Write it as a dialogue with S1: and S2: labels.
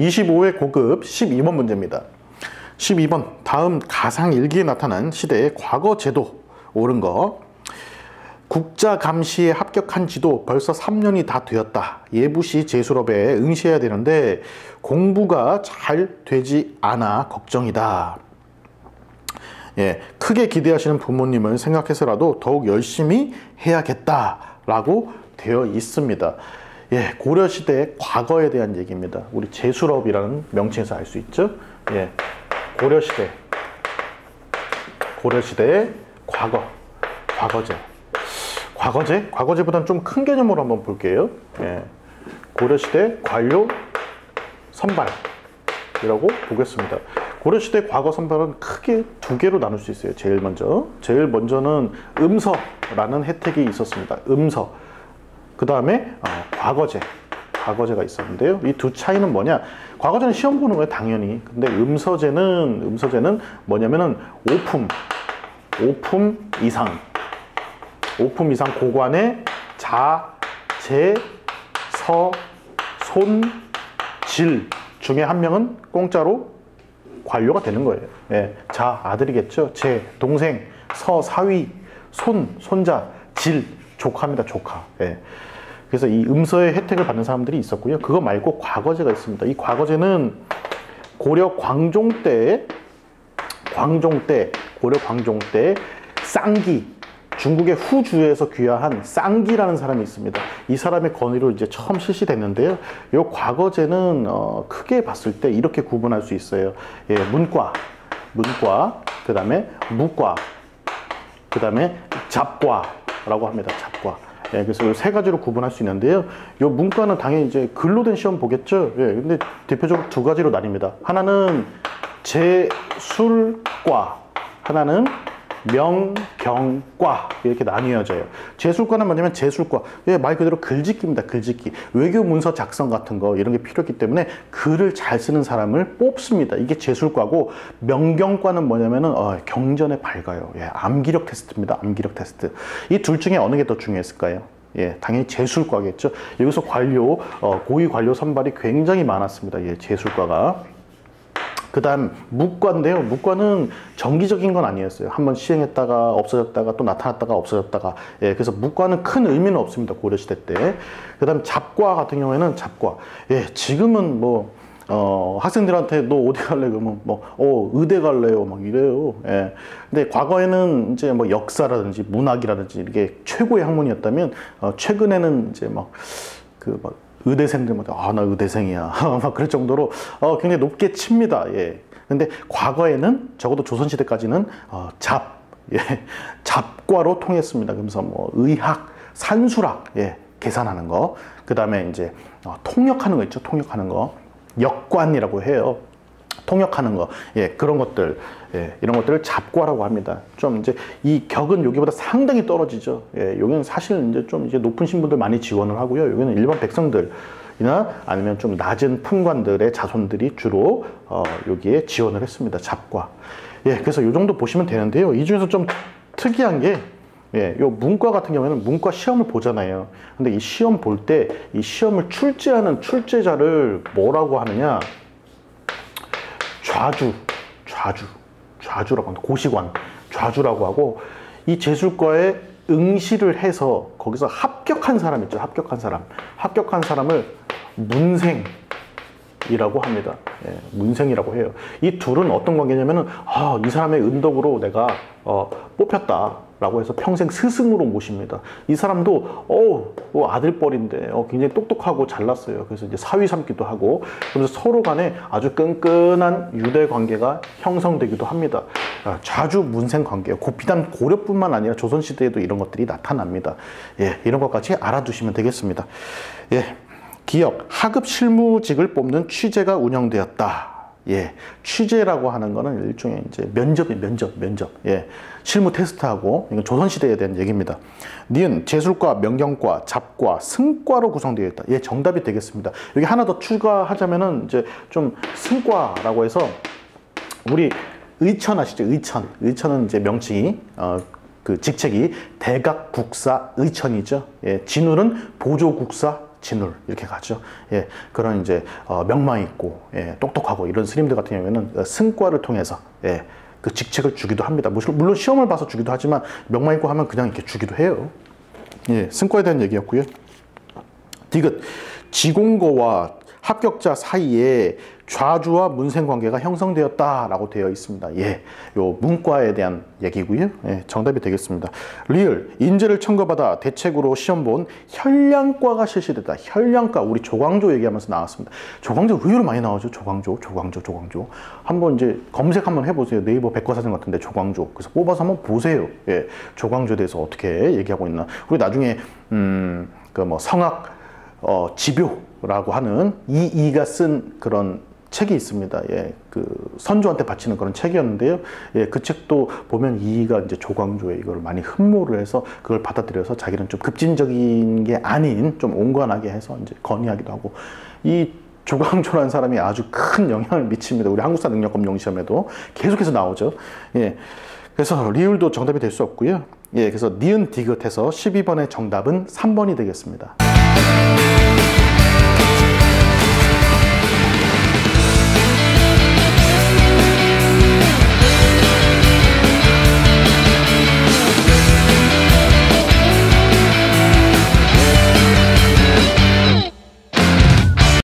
S1: 25회 고급 12번 문제입니다. 12번, 다음 가상일기에 나타난 시대의 과거 제도 옳은 거. 국자감시에 합격한 지도 벌써 3년이 다 되었다. 예부시 재수업에 응시해야 되는데 공부가 잘 되지 않아 걱정이다. 예, 크게 기대하시는 부모님을 생각해서라도 더욱 열심히 해야겠다라고 되어 있습니다. 예, 고려시대의 과거에 대한 얘기입니다. 우리 재수업이라는 명칭에서 알 수 있죠. 예, 고려시대의 과거, 과거제보다는 좀 큰 개념으로 한번 볼게요. 예, 고려시대 관료 선발이라고 보겠습니다. 고려시대 과거 선발은 크게 두 개로 나눌 수 있어요. 제일 먼저는 음서라는 혜택이 있었습니다. 음서. 그 다음에 과거제가 있었는데요. 이 두 차이는 뭐냐? 과거제는 시험 보는 거예요, 당연히. 근데 음서제는 뭐냐면은 오품 이상 고관에 자, 재, 서, 손, 질 중에 한 명은 공짜로 관료가 되는 거예요. 예, 자, 아들이겠죠. 재, 동생, 서, 사위, 손자, 질, 조카입니다. 조카. 예. 그래서 이 음서의 혜택을 받는 사람들이 있었고요. 그거 말고 과거제가 있습니다. 이 과거제는 고려 광종 때 쌍기, 중국의 후주에서 귀화한 쌍기라는 사람이 있습니다. 이 사람의 건의로 이제 처음 실시됐는데요. 이 과거제는 크게 봤을 때 이렇게 구분할 수 있어요. 예, 문과, 그 다음에 무과, 그 다음에 잡과라고 합니다. 잡과. 예, 그래서 이 세 가지로 구분할 수 있는데요. 이 문과는 당연히 이제 글로 된 시험 보겠죠. 예, 근데 대표적으로 두 가지로 나뉩니다. 하나는 재술과, 하나는 명경과 이렇게 나뉘어져요. 재술과는 뭐냐면 재술과, 예, 말 그대로 글짓기입니다. 글짓기. 외교 문서 작성 같은 거 이런 게 필요했기 때문에 글을 잘 쓰는 사람을 뽑습니다. 이게 재술과고, 명경과는 뭐냐면은 경전에 밝아요. 예, 암기력 테스트입니다. 암기력 테스트. 이 둘 중에 어느 게 더 중요했을까요? 예, 당연히 재술과겠죠. 여기서 고위 관료 선발이 굉장히 많았습니다. 예, 재술과가. 그 다음 무과인데요. 무과는 정기적인 건 아니었어요. 한번 시행했다가 없어졌다가 또 나타났다가 없어졌다가. 예, 그래서 무과는 큰 의미는 없습니다. 고려시대 때. 그 다음 잡과 같은 경우에는 예, 지금은 학생들한테 너 어디 갈래? 그러면 의대 갈래요? 막 이래요. 예. 근데 과거에는 이제 역사라든지 문학이라든지 이게 최고의 학문이었다면, 최근에는 이제 의대생들마다 나 의대생이야 막 그럴 정도로 굉장히 높게 칩니다. 예. 근데 과거에는 적어도 조선시대까지는 잡과로 통했습니다. 그래서 의학, 산술학, 예, 계산하는 거. 그 다음에 이제 통역하는 거 있죠. 통역하는 거. 역관이라고 해요. 통역하는 거. 예, 그런 것들. 예, 이런 것들을 잡과라고 합니다. 좀 이제 이 격은 여기보다 상당히 떨어지죠. 예, 여기는 사실 이제 좀 이제 높은 신분들 많이 지원을 하고요. 여기는 일반 백성들이나 아니면 좀 낮은 품관들의 자손들이 주로 여기에 지원을 했습니다. 잡과. 예, 그래서 이 정도 보시면 되는데요. 이 중에서 좀 특이한 게, 예, 요 문과 같은 경우에는 문과 시험을 보잖아요. 근데 이 시험 볼 때 이 시험을 출제하는 출제자를 뭐라고 하느냐? 좌주라고 합니다. 고시관, 좌주라고 하고, 이 재술과에 응시를 해서 거기서 합격한 사람 있죠. 합격한 사람을 문생이라고 합니다. 예, 문생이라고 해요. 이 둘은 어떤 관계냐면은 이 사람의 은덕으로 내가 뽑혔다라고 해서 평생 스승으로 모십니다. 이 사람도 아들뻘인데 굉장히 똑똑하고 잘났어요. 그래서 이제 사위 삼기도 하고, 그래서 서로 간에 아주 끈끈한 유대 관계가 형성되기도 합니다. 좌주 문생 관계예요. 비단 고려뿐만 아니라 조선시대에도 이런 것들이 나타납니다. 예, 이런 것까지 알아두시면 되겠습니다. 예, 기억, 하급 실무직을 뽑는 취재가 운영되었다. 예, 취재라고 하는 거는 일종의 이제 면접. 예, 실무 테스트하고, 이건 조선시대에 대한 얘기입니다. 니은, 재술과, 명경과, 잡과, 승과로 구성되어 있다. 예, 정답이 되겠습니다. 여기 하나 더 추가하자면은 이제 좀 승과라고 해서, 우리 의천 아시죠? 의천은 이제 명칭이, 그 직책이 대각국사 의천이죠. 예, 진울은 보조국사 진울 이렇게 가죠. 예, 그런 이제 명망 있고 예, 똑똑하고 이런 스님들 같은 경우에는 승과를 통해서 예, 그 직책을 주기도 합니다. 물론 시험을 봐서 주기도 하지만 명망 있고 하면 그냥 이렇게 주기도 해요. 예, 승과에 대한 얘기였고요. 디귿, 지공고와 합격자 사이에 좌주와 문생 관계가 형성되었다라고 되어 있습니다. 예, 요 문과에 대한 얘기고요. 예, 정답이 되겠습니다. 리을, 인재를 청구받아 대책으로 시험 본 혈량과가 실시됐다. 혈량과, 우리 조광조 얘기하면서 나왔습니다. 조광조 의외로 많이 나오죠. 조광조. 한번 이제 검색 한번 해보세요. 네이버 백과사전 같은데 조광조. 그래서 뽑아서 한번 보세요. 예, 조광조에 대해서 어떻게 얘기하고 있나. 그리고 나중에 그 뭐 성악 지묘라고 하는 이이가 쓴 그런 책이 있습니다. 예, 그 선조한테 바치는 그런 책이었는데요. 예, 그 책도 보면 이이가 이제 조광조의 이걸 많이 흠모를 해서 그걸 받아들여서 자기는 좀 급진적인 게 아닌 좀 온건하게 해서 이제 건의하기도 하고, 이 조광조라는 사람이 아주 큰 영향을 미칩니다. 우리 한국사 능력 검정 시험에도 계속해서 나오죠. 예, 그래서 리을도 정답이 될 수 없고요. 예, 그래서 니은 디귿해서 12번의 정답은 3번이 되겠습니다.